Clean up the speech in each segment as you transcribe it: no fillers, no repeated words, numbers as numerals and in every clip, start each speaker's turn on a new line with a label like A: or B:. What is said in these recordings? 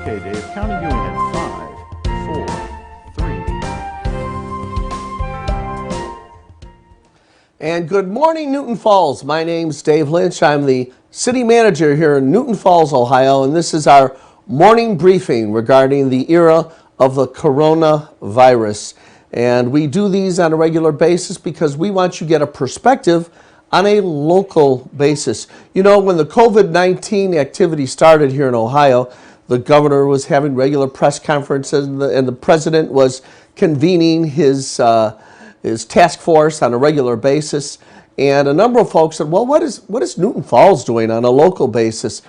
A: Okay, Dave, counting you in 5, 4, 3.
B: And good morning, Newton Falls. My name's Dave Lynch. I'm the city manager here in Newton Falls, Ohio, and this is our morning briefing regarding the era of the coronavirus. And we do these on a regular basis because we want you to get a perspective on a local basis. You know, when the COVID-19 activity started here in Ohio, the governor was having regular press conferences and the president was convening his task force on a regular basis. And a number of folks said, well, what is Newton Falls doing on a local basis?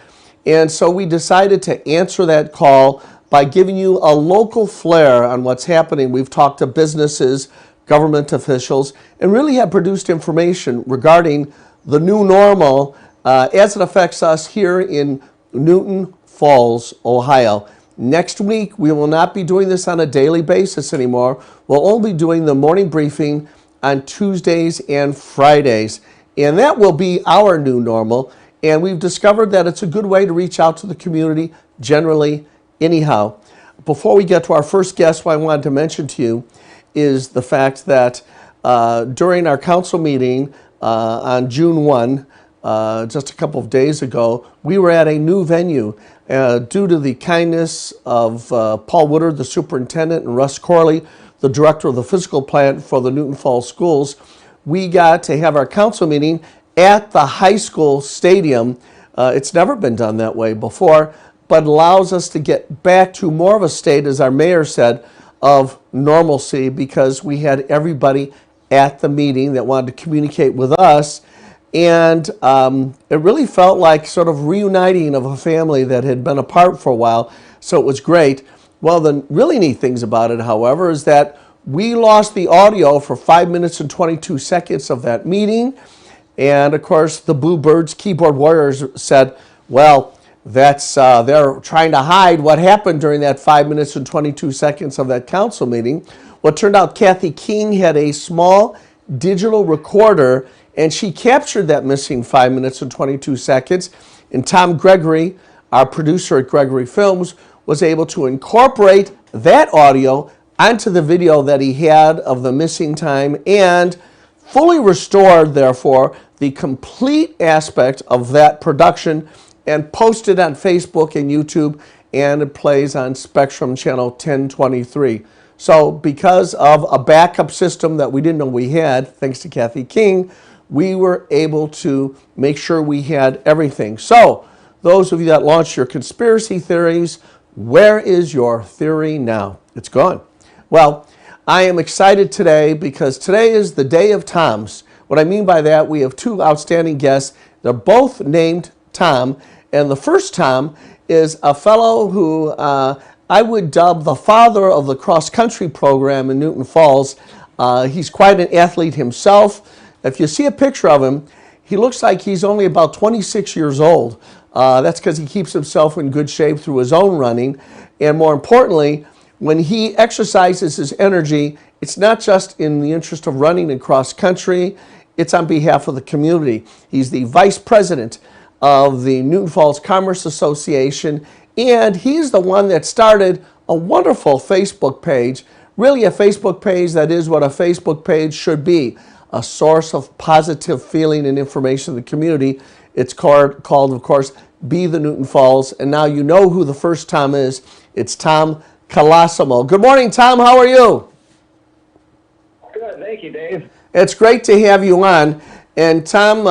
B: And so we decided to answer that call by giving you a local flair on what's happening. We've talked to businesses, government officials, and really have produced information regarding the new normal as it affects us here in Newton Falls, Ohio. Next week, we will not be doing this on a daily basis anymore. We'll only be doing the morning briefing on Tuesdays and Fridays. And that will be our new normal. And we've discovered that it's a good way to reach out to the community generally anyhow. Before we get to our first guest, what I wanted to mention to you is the fact that during our council meeting on June 1, just a couple of days ago, we were at a new venue. Due to the kindness of Paul Woodard, the superintendent, and Russ Corley, the director of the physical plant for the Newton Falls schools, we got to have our council meeting at the high school stadium. It's never been done that way before, but allows us to get back to more of a state, as our mayor said, of normalcy, because we had everybody at the meeting that wanted to communicate with us. And it really felt like sort of reuniting of a family that had been apart for a while, so it was great. Well, the really neat things about it, however, is that we lost the audio for 5 minutes and 22 seconds of that meeting. And of course, the Boo Birds keyboard warriors said, well, that's they're trying to hide what happened during that 5 minutes and 22 seconds of that council meeting. Well, it turned out Kathy King had a small digital recorder, and she captured that missing 5 minutes and 22 seconds. And Tom Gregory, our producer at Gregory Films, was able to incorporate that audio onto the video that he had of the missing time and fully restored, therefore, the complete aspect of that production and posted on Facebook and YouTube, and it plays on Spectrum Channel 1023. So because of a backup system that we didn't know we had, thanks to Kathy King, we were able to make sure we had everything. So those of you that launched your conspiracy theories, where is your theory now? It's gone. Well, I am excited today because today is the day of Toms. What I mean by that, we have two outstanding guests. They're both named Tom, and the first Tom is a fellow who I would dub the father of the cross-country program in Newton Falls. He's quite an athlete himself. If you see a picture of him, he looks like he's only about 26 years old. That's because he keeps himself in good shape through his own running. And more importantly, when he exercises his energy, it's not just in the interest of running and cross-country, it's on behalf of the community. He's the vice president of the Newton Falls Commerce Association, and he's the one that started a wonderful Facebook page, really a Facebook page that is what a Facebook page should be, a source of positive feeling and information in the community. It's called, of course, Be the Newton Falls, and now you know who the first Tom is. It's Tom Colosimo. Good morning, Tom. How are you?
C: Good. Thank you, Dave.
B: It's great to have you on. And Tom,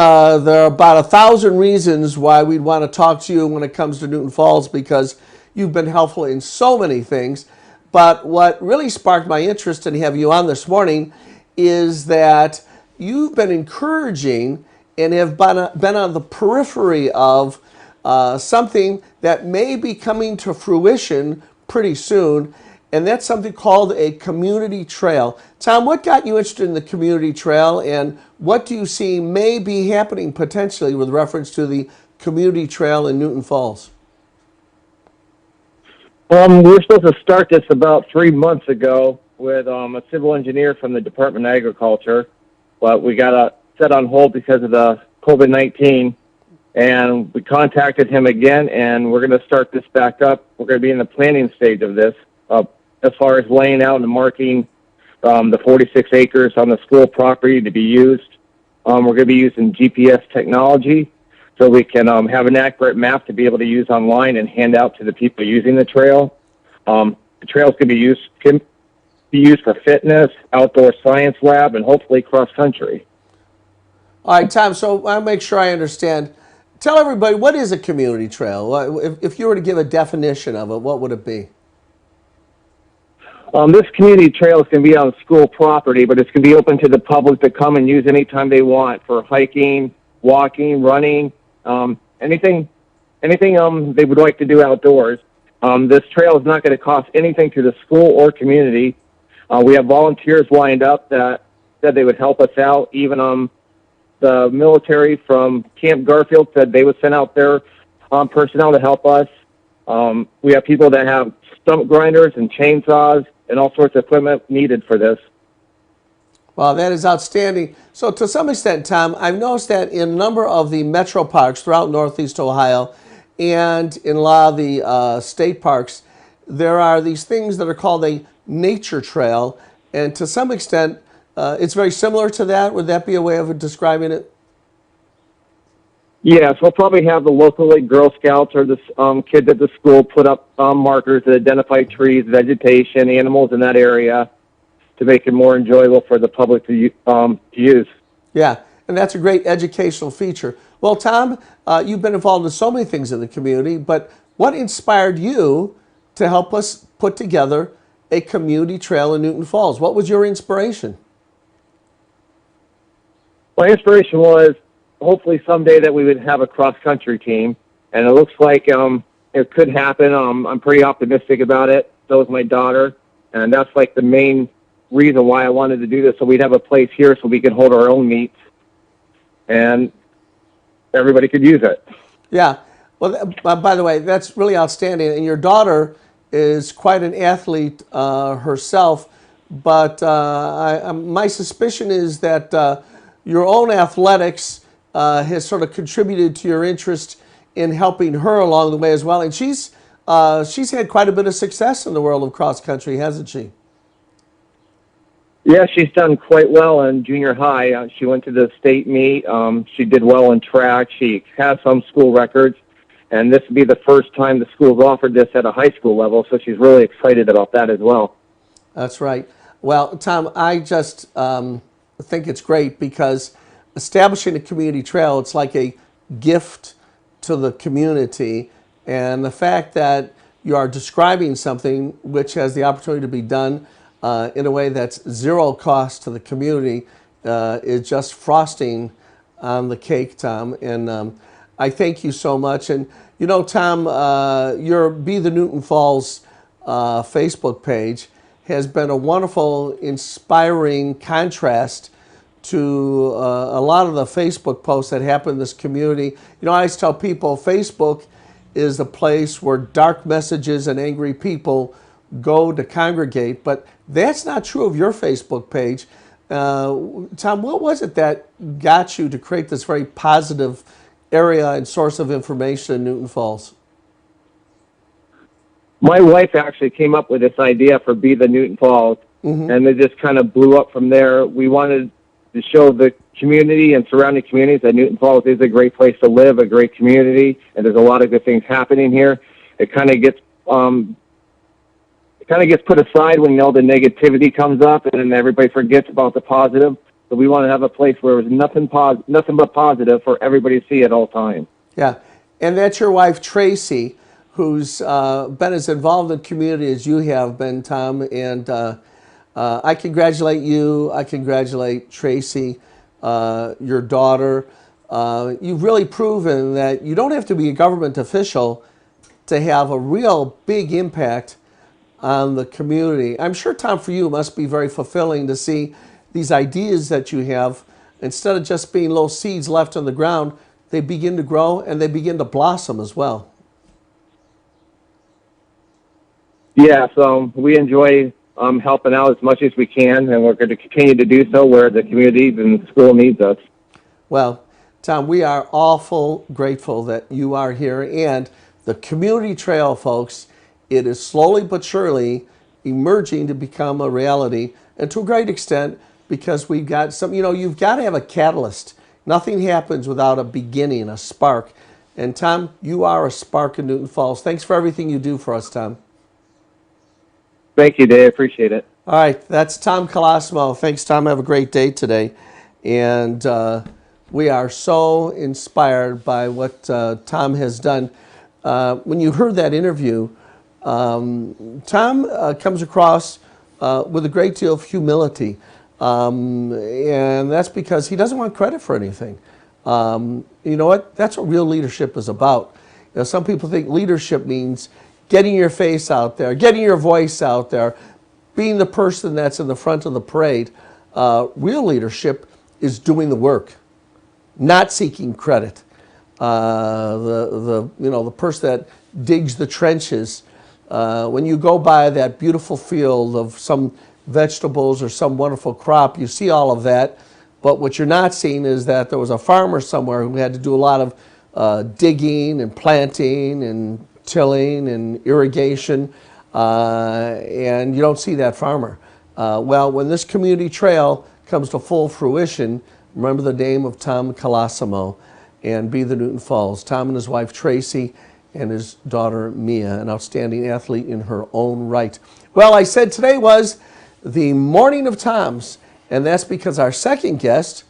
B: there are about 1,000 reasons why we'd want to talk to you when it comes to Newton Falls, because you've been helpful in so many things. But what really sparked my interest in having you on this morning is that you've been encouraging and have been on the periphery of something that may be coming to fruition pretty soon, and that's something called a community trail. Tom, what got you interested in the community trail, and what do you see may be happening potentially with reference to the community trail in Newton Falls?
C: We were supposed to start this about 3 months ago with a civil engineer from the Department of Agriculture, but we got set on hold because of the COVID-19. And we contacted him again, and we're going to start this back up. We're going to be in the planning stage of this, as far as laying out and marking the 46 acres on the school property to be used. We're going to be using GPS technology so we can have an accurate map to be able to use online and hand out to the people using the trail. The trails can be used for fitness, outdoor science lab, and hopefully cross country.
B: All right, Tom, so I'll make sure I understand. Tell everybody, what is a community trail? If you were to give a definition of it, what would it be?
C: This community trail is going to be on school property, but it's going to be open to the public to come and use anytime they want for hiking, walking, running, anything they would like to do outdoors. This trail is not going to cost anything to the school or community. We have volunteers lined up that said they would help us out. Even the military from Camp Garfield said they would send out their personnel to help us. We have people that have stump grinders and chainsaws and all sorts of equipment needed for this.
B: Well, that is outstanding. So to some extent, Tom, I've noticed that in a number of the metro parks throughout Northeast Ohio and in a lot of the state parks, there are these things that are called a nature trail. And to some extent, it's very similar to that. Would that be a way of describing it?
C: Yes, we'll probably have the local Girl Scouts or the kids at the school put up markers that identify trees, vegetation, animals in that area to make it more enjoyable for the public to use.
B: Yeah, and that's a great educational feature. Well, Tom, you've been involved in so many things in the community, but what inspired you to help us put together a community trail in Newton Falls? What was your inspiration?
C: My inspiration was hopefully someday that we would have a cross-country team, and it looks like it could happen. I'm pretty optimistic about it. So is my daughter, and that's like the main reason why I wanted to do this, so we'd have a place here so we could hold our own meets, and everybody could use it.
B: Yeah. Well, by the way, that's really outstanding. And your daughter is quite an athlete herself, but my suspicion is that your own athletics has sort of contributed to your interest in helping her along the way as well. And she's had quite a bit of success in the world of cross country, hasn't she?
C: Yeah, she's done quite well in junior high. She went to the state meet. She did well in track. She has some school records, and this will be the first time the school's offered this at a high school level, so she's really excited about that as well.
B: That's right. Well, Tom, I just think it's great because establishing a community trail, it's like a gift to the community, and the fact that you are describing something which has the opportunity to be done in a way that's zero cost to the community is just frosting on the cake, Tom. And I thank you so much. And you know, Tom, your Be the Newton Falls Facebook page has been a wonderful, inspiring contrast to a lot of the Facebook posts that happen in this community. You know, I always tell people Facebook is a place where dark messages and angry people go to congregate, but that's not true of your Facebook page. Tom, what was it that got you to create this very positive area and source of information in Newton Falls?
C: My wife actually came up with this idea for Be the Newton Falls, and it just kind of blew up from there. We wanted to show the community and surrounding communities that Newton Falls is a great place to live, a great community, and there's a lot of good things happening here. It kind of gets put aside when, you know, the negativity comes up, and then everybody forgets about the positive. So we want to have a place where there's nothing but positive for everybody to see at all times. Yeah,
B: and that's your wife Tracy, who's been as involved in the community as you have been, Tom. And I congratulate you. I congratulate Tracy, your daughter. You've really proven that you don't have to be a government official to have a real big impact on the community. I'm sure, Tom, for you, it must be very fulfilling to see these ideas that you have, instead of just being little seeds left on the ground, they begin to grow and they begin to blossom as well.
C: Yeah, so we enjoy helping out as much as we can, and we're going to continue to do so where the community and the school needs us.
B: Well, Tom, we are awful grateful that you are here, and the community trail, folks, it is slowly but surely emerging to become a reality, and to a great extent because we've got some, you've got to have a catalyst. Nothing happens without a beginning, a spark. And Tom, you are a spark in Newton Falls. Thanks for everything you do for us, Tom.
C: Thank you, Dave. Appreciate it.
B: All right, that's Tom Colosimo. Thanks, Tom. Have a great day today. And we are so inspired by what Tom has done. When you heard that interview, Tom comes across with a great deal of humility. And that's because he doesn't want credit for anything. You know what? That's what real leadership is about. Some people think leadership means getting your face out there, getting your voice out there, being the person that's in the front of the parade. Real leadership is doing the work, not seeking credit. The person that digs the trenches. When you go by that beautiful field of some vegetables or some wonderful crop, you see all of that. But what you're not seeing is that there was a farmer somewhere who had to do a lot of digging and planting and tilling and irrigation, and you don't see that farmer. Well, when this community trail comes to full fruition, remember the name of Tom Colosimo and be the Newton Falls. Tom and his wife Tracy and his daughter Mia, an outstanding athlete in her own right. Well, I said today was the Morning of Toms, and that's because our second guest,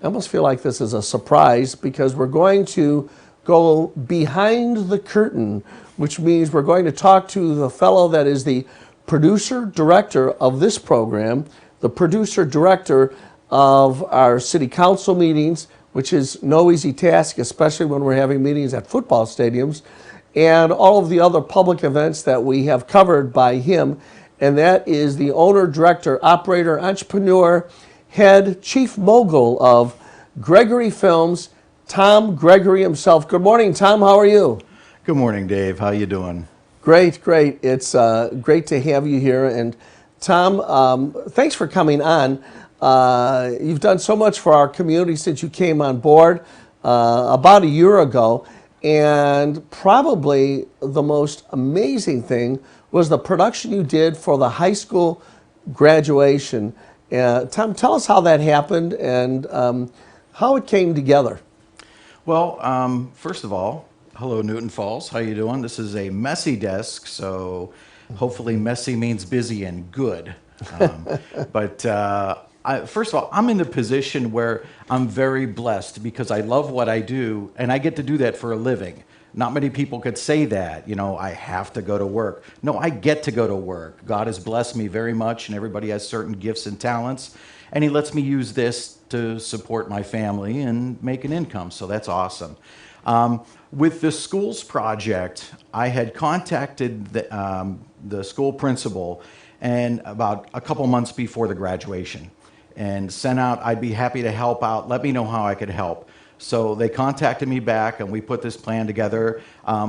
B: I almost feel like this is a surprise because we're going to go behind the curtain, which means we're going to talk to the fellow that is the producer director of this program, the producer director of our city council meetings, which is no easy task, especially when we're having meetings at football stadiums, and all of the other public events that we have covered by him. And that is the owner, director, operator, entrepreneur, head, chief mogul of Gregory Films, Tom Gregory himself. Good morning, Tom. How are you?
D: Good morning, Dave. How you doing?
B: Great, great. It's great to have you here. And Tom, thanks for coming on. You've done so much for our community since you came on board about a year ago. And probably the most amazing thing was the production you did for the high school graduation. Tom, tell us how that happened and how it came together.
D: Well, first of all, hello, Newton Falls. How you doing? This is a messy desk, so hopefully messy means busy and good. First of all, I'm in the position where I'm very blessed because I love what I do, and I get to do that for a living. Not many people could say that, I have to go to work. No, I get to go to work. God has blessed me very much, and everybody has certain gifts and talents, and he lets me use this to support my family and make an income, so that's awesome. With the schools project, I had contacted the school principal and about a couple months before the graduation and sent out, I'd be happy to help out, let me know how I could help. So they contacted me back and we put this plan together.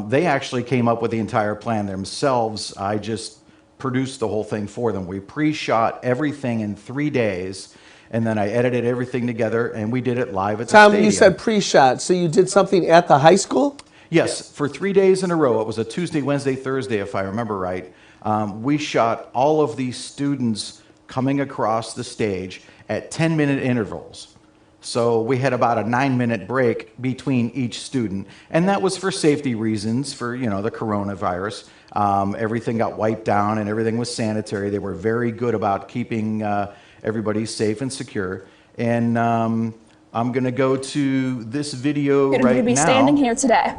D: They actually came up with the entire plan themselves. I just produced the whole thing for them. We pre-shot everything in 3 days, and then I edited everything together, and we did it live at the stadium.
B: Tom, you said pre-shot, so you did something at the high school?
D: Yes, for 3 days in a row. It was a Tuesday, Wednesday, Thursday, if I remember right. We shot all of these students coming across the stage at 10-minute intervals. So we had about a 9-minute break between each student, and that was for safety reasons, for the coronavirus. Everything got wiped down, and everything was sanitary. They were very good about keeping everybody safe and secure. And I'm going to go to this video right now.
E: Good to be standing here today.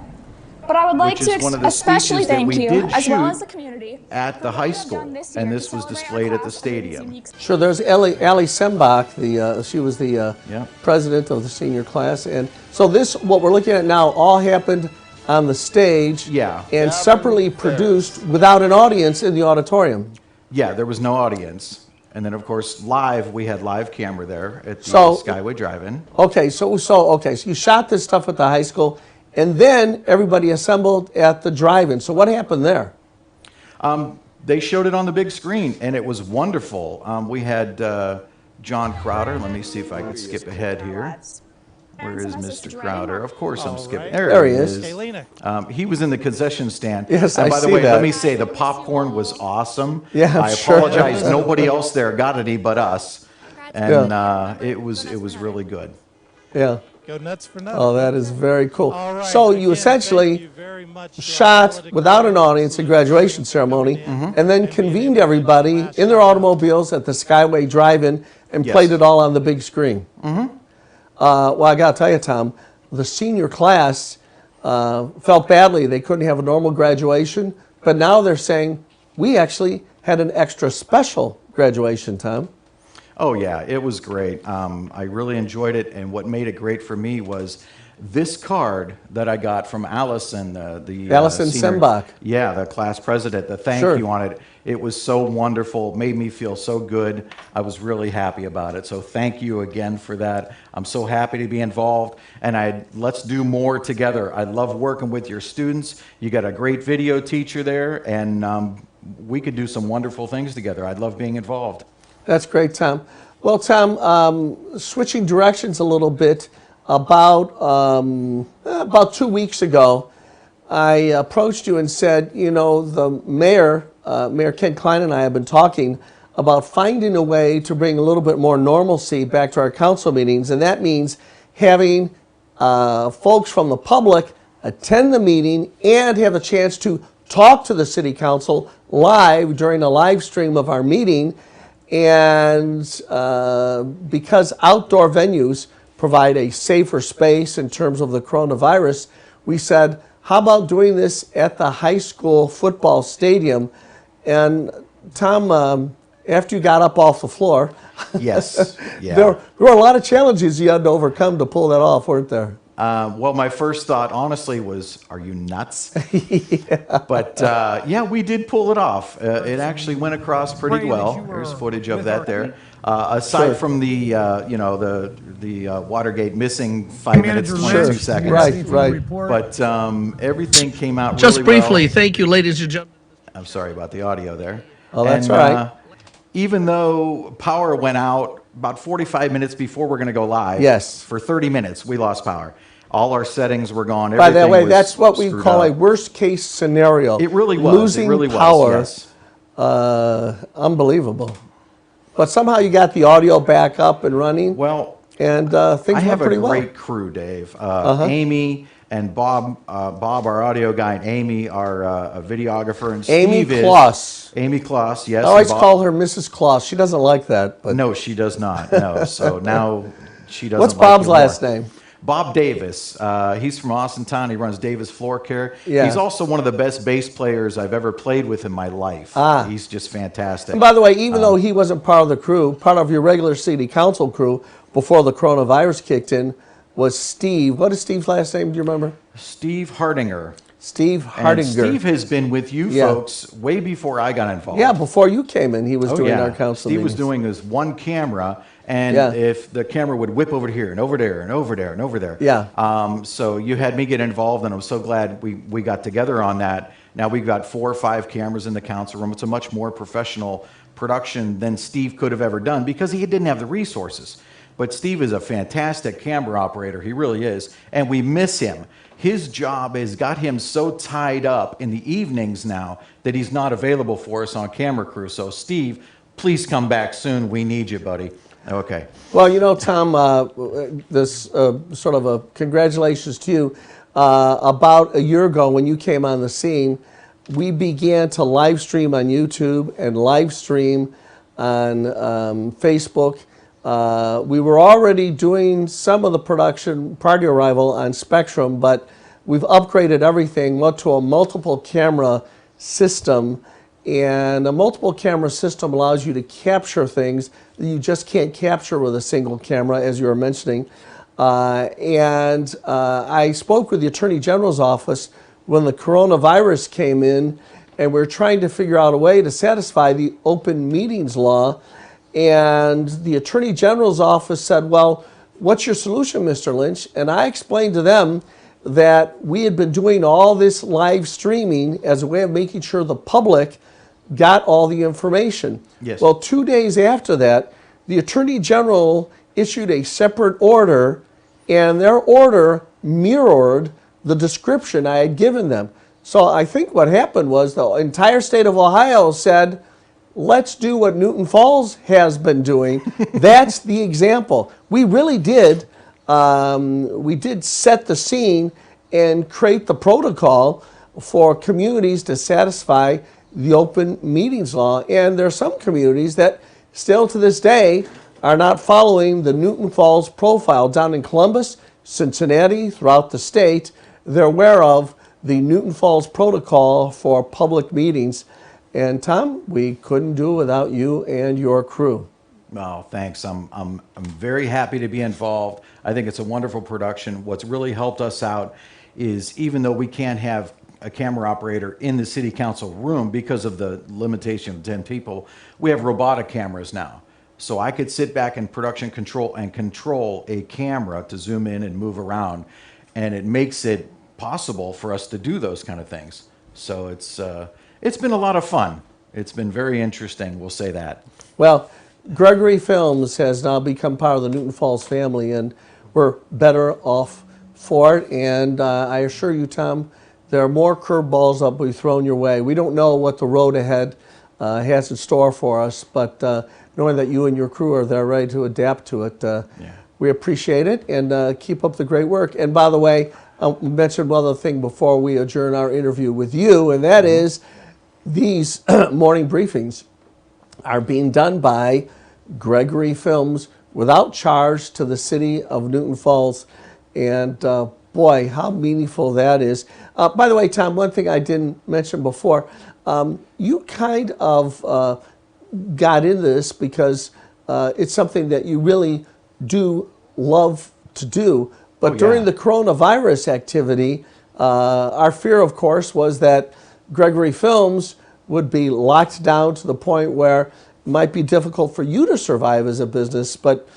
E: But I would like to especially thank you, as well as the community,
D: at the high school, and this was displayed at the stadium.
B: Sure, there's Ali Sembach, she was the president of the senior class, and so this, what we're looking at now, all happened on the stage, and separately produced without an audience in the auditorium.
D: Yeah, there was no audience. And then, of course, live, we had live camera there at the Skyway Drive-In.
B: Okay, so you shot this stuff at the high school, and then everybody assembled at the drive-in. So what happened there?
D: They showed it on the big screen, and it was wonderful. We had John Crowder. Let me see if I can skip ahead here. Where is Mr. Crowder? Of course I'm skipping.
F: right.
D: There he
B: is.
D: is. He was in the concession stand.
B: Yes,
D: and
B: I
D: by the
B: see
D: way,
B: that.
D: let me say the popcorn was awesome.
B: Yeah, I'm
D: I
B: sure.
D: apologize. Nobody else there got any but us. And it was really good.
B: Yeah.
F: Go nuts for nothing.
B: Oh, that is very cool.
F: All right.
B: So you
F: Again,
B: essentially
F: thank you very much to our
B: shot
F: athletic
B: without an
F: director,
B: audience a
F: Susan,
B: graduation
F: for
B: ceremony,
F: coming in
B: and then
F: and being
B: convened
F: able to
B: everybody
F: last
B: in their
F: shout out.
B: automobiles at the Skyway Drive-In and
D: Yes.
B: played it all on the big screen. Well, I got to tell you, Tom, the senior class felt badly. They couldn't have a normal graduation, but now they're saying, we actually had an extra special graduation, Tom.
D: Oh yeah, it was great. I really enjoyed it, and what made it great for me was this card that I got from Allison, the
B: Allison
D: senior-
B: Sembach.
D: Yeah, the class president. The thank
B: Sure.
D: you on it. It was so wonderful. It made me feel so good. I was really happy about it. So thank you again for that. I'm so happy to be involved, and let's do more together. I love working with your students. You got a great video teacher there, and we could do some wonderful things together. I'd love being involved.
B: That's great, Tom. Well, Tom, switching directions a little bit, about 2 weeks ago, I approached you and said, you know, the mayor, Mayor Ken Klein and I have been talking about finding a way to bring a little bit more normalcy back to our council meetings, and that means having folks from the public attend the meeting and have a chance to talk to the city council live during a live stream of our meeting. And because outdoor venues provide a safer space in terms of the coronavirus, we said, how about doing this at the high school football stadium? And Tom, after you got up off the floor,
D: Yes. Yeah.
B: there were a lot of challenges you had to overcome to pull that off, weren't there?
D: Well, my first thought, honestly, was, are you nuts? But yeah, we did pull it off. It actually went across pretty well. There's footage of that there. Aside from the, you know, the Watergate missing 5 minutes, 22 seconds.
B: Right.
D: But everything came out
B: Just
D: really
B: briefly,
D: well.
B: thank you, ladies and gentlemen.
D: I'm sorry about the audio there.
B: Oh, that's
D: And,
B: all right.
D: Even though power went out about 45 minutes before we're going to go live,
B: Yes.
D: for 30 minutes we lost power. All our settings were gone.
B: By that
D: Everything
B: way,
D: was
B: that's what we
D: screwed
B: call a
D: up.
B: worst case scenario.
D: It really was.
B: Losing
D: it really
B: power.
D: Was, yes.
B: Unbelievable. But somehow you got the audio back up and running,
D: Well,
B: and things
D: I have
B: went pretty
D: a
B: well.
D: great crew, Dave. Amy and Bob, our audio guy, and Amy, our a videographer, and
B: Amy
D: Steve
B: Kloss.
D: Amy Kloss, yes.
B: I always
D: and Bob-
B: call her Mrs. Kloss. She doesn't like that. But
D: No, she does not. No, so now she doesn't.
B: what's
D: like
B: Bob's
D: it more.
B: last name?
D: Bob Davis. He's from Austintown. He runs Davis Floor Care.
B: Yeah.
D: He's also one of the best bass players I've ever played with in my life. He's just fantastic.
B: And by the way, even though he wasn't part of the crew, part of your regular city council crew before the coronavirus kicked in was Steve. What is Steve's last name? Do you remember?
D: Steve Hardinger.
B: Steve Hardinger.
D: And Steve has been with you
B: Yeah.
D: folks way before I got involved.
B: Yeah, before you came in, he was
D: Oh,
B: doing
D: yeah.
B: our council
D: Steve was
B: meetings.
D: doing this one camera, and
B: Yeah.
D: if the camera would whip over here and over there and over there and over there.
B: Yeah.
D: So you had me get involved, and I'm so glad we got together on that. Now we've got 4 or 5 cameras in the council room. It's a much more professional production than Steve could have ever done because he didn't have the resources. But Steve is a fantastic camera operator. He really is. And we miss him. His job has got him so tied up in the evenings now that he's not available for us on camera crew. So Steve, please come back soon. We need you, buddy. Okay.
B: Well, you know, Tom, this sort of a congratulations to you. About a year ago when you came on the scene, we began to live stream on YouTube and live stream on Facebook. We were already doing some of the production prior to your arrival on Spectrum, but we've upgraded everything, went to a multiple camera system, and a multiple camera system allows you to capture things that you just can't capture with a single camera, as you were mentioning. I spoke with the Attorney General's office when the coronavirus came in, and we're trying to figure out a way to satisfy the open meetings law. And the Attorney General's office said, well, what's your solution, Mr. Lynch? And I explained to them that we had been doing all this live streaming as a way of making sure the public got all the information.
D: Yes.
B: Well, 2 days after that, the Attorney General issued a separate order and their order mirrored the description I had given them. So I think what happened was the entire state of Ohio said, let's do what Newton Falls has been doing. That's the example. We really did. We did set the scene and create the protocol for communities to satisfy the open meetings law. And there are some communities that still to this day are not following the Newton Falls profile. Down in Columbus, Cincinnati, throughout the state, they're aware of the Newton Falls protocol for public meetings. And Tom, we couldn't do it without you and your crew.
D: Oh, thanks. I'm very happy to be involved. I think it's a wonderful production. What's really helped us out is even though we can't have a camera operator in the city council room because of the limitation of 10 people, we have robotic cameras now. So I could sit back in production control and control a camera to zoom in and move around, and it makes it possible for us to do those kind of things. So it's been a lot of fun. It's been very interesting, we'll say that.
B: Well, Gregory Films has now become part of the Newton Falls family, and we're better off for it. And I assure you, Tom, there are more curveballs that will be thrown your way. We don't know what the road ahead has in store for us, but knowing that you and your crew are there ready to adapt to it, we appreciate it, and keep up the great work. And by the way, I mentioned one other thing before we adjourn our interview with you, and that is these morning briefings are being done by Gregory Films without charge to the city of Newton Falls. And boy, how meaningful that is. By the way, Tom, one thing I didn't mention before, you kind of got into this because it's something that you really do love to do. But during the coronavirus activity, our fear, of course, was that Gregory Films would be locked down to the point where it might be difficult for you to survive as a business. But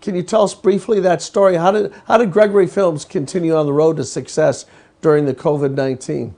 B: can you tell us briefly that story? How did Gregory Films continue on the road to success during the COVID-19?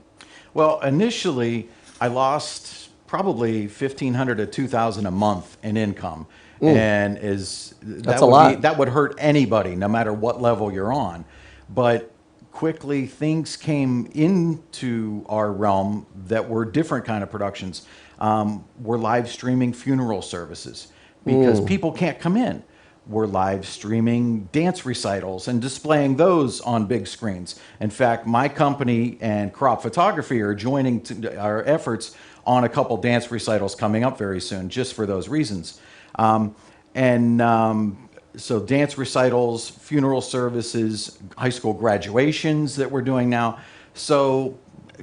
D: Well, initially, I lost probably $1,500 to $2,000 a month in income. And
B: that's a lot.
D: That would hurt anybody, no matter what level you're on. But quickly, things came into our realm that were different kind of productions. We're live streaming funeral services because people can't come in. We're live streaming dance recitals and displaying those on big screens. In fact, my company and Crop Photography are joining our efforts on a couple dance recitals coming up very soon, just for those reasons. So dance recitals, funeral services, high school graduations that we're doing now. So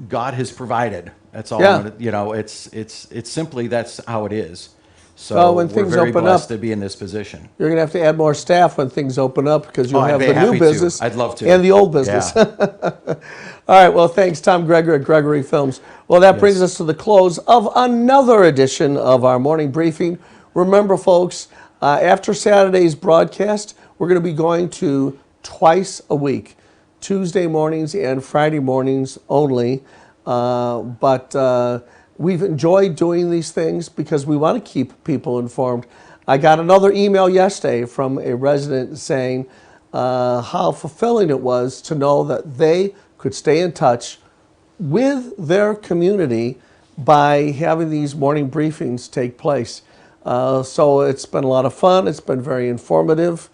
D: God has provided. That's all. It's simply that's how it is. So
B: when
D: we're
B: things
D: very
B: open
D: blessed
B: up,
D: to be in this position.
B: You're going to have to add more staff when things open up because you'll have the new business.
D: I'd love to.
B: And the old business.
D: Yeah.
B: All right, well, thanks, Tom Gregory at Gregory Films. Well, that brings us to the close of another edition of our morning briefing. Remember, folks, after Saturday's broadcast, we're going to be going to twice a week, Tuesday mornings and Friday mornings only. But we've enjoyed doing these things because we want to keep people informed. I got another email yesterday from a resident saying how fulfilling it was to know that they could stay in touch with their community by having these morning briefings take place. So it's been a lot of fun. It's been very informative.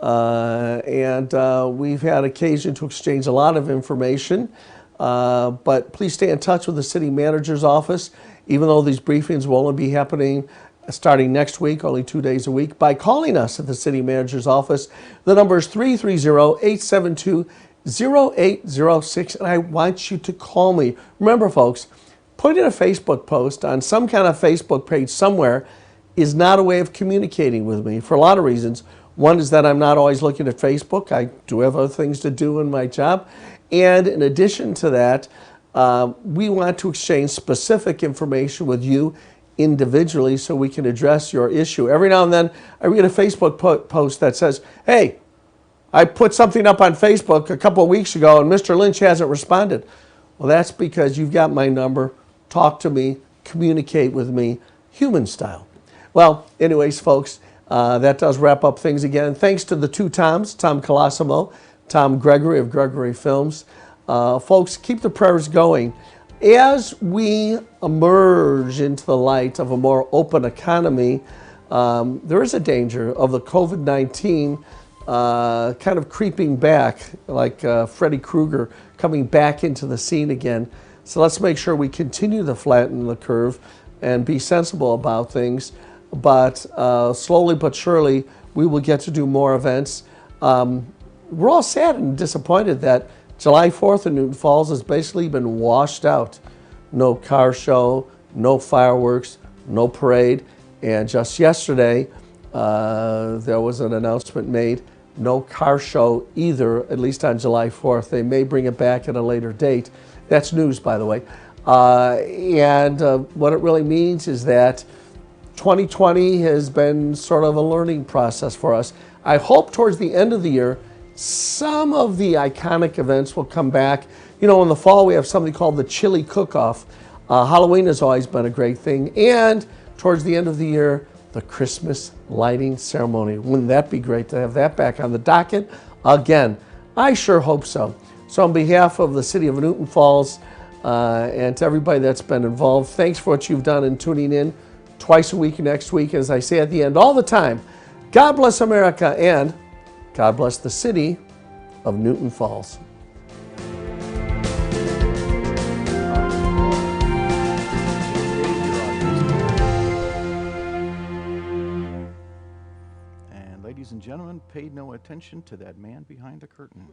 B: And we've had occasion to exchange a lot of information. But please stay in touch with the city manager's office, even though these briefings will only be happening starting next week, only 2 days a week, by calling us at the city manager's office. The number is 330-872-0806, and I want you to call me. Remember, folks, putting a Facebook post on some kind of Facebook page somewhere is not a way of communicating with me for a lot of reasons. One is that I'm not always looking at Facebook. I do have other things to do in my job. And in addition to that, we want to exchange specific information with you individually so we can address your issue. Every now and then I read a Facebook post that says, hey, I put something up on Facebook a couple of weeks ago and Mr. Lynch hasn't responded. Well, that's because you've got my number. Talk to me, communicate with me, human style. Well, anyways, folks, That does wrap up things again. Thanks to the two Toms, Tom Colosimo, Tom Gregory of Gregory Films. Folks, keep the prayers going. As we emerge into the light of a more open economy, there is a danger of the COVID-19 kind of creeping back, like Freddy Krueger coming back into the scene again. So let's make sure we continue to flatten the curve and be sensible about things. But slowly but surely, we will get to do more events. We're all sad and disappointed that July 4th in Newton Falls has basically been washed out. No car show, no fireworks, no parade. And just yesterday, there was an announcement made, no car show either, at least on July 4th. They may bring it back at a later date. That's news, by the way. And what it really means is that 2020 has been sort of a learning process for us. I hope towards the end of the year, some of the iconic events will come back. You know, in the fall, we have something called the Chili Cook-Off. Halloween has always been a great thing. And towards the end of the year, the Christmas lighting ceremony. Wouldn't that be great to have that back on the docket again? I sure hope so. So on behalf of the city of Newton Falls and to everybody that's been involved, thanks for what you've done in tuning in twice a week next week. As I say at the end all the time, God bless America and God bless the city of Newton Falls.
D: And ladies and gentlemen, pay no attention to that man behind the curtain.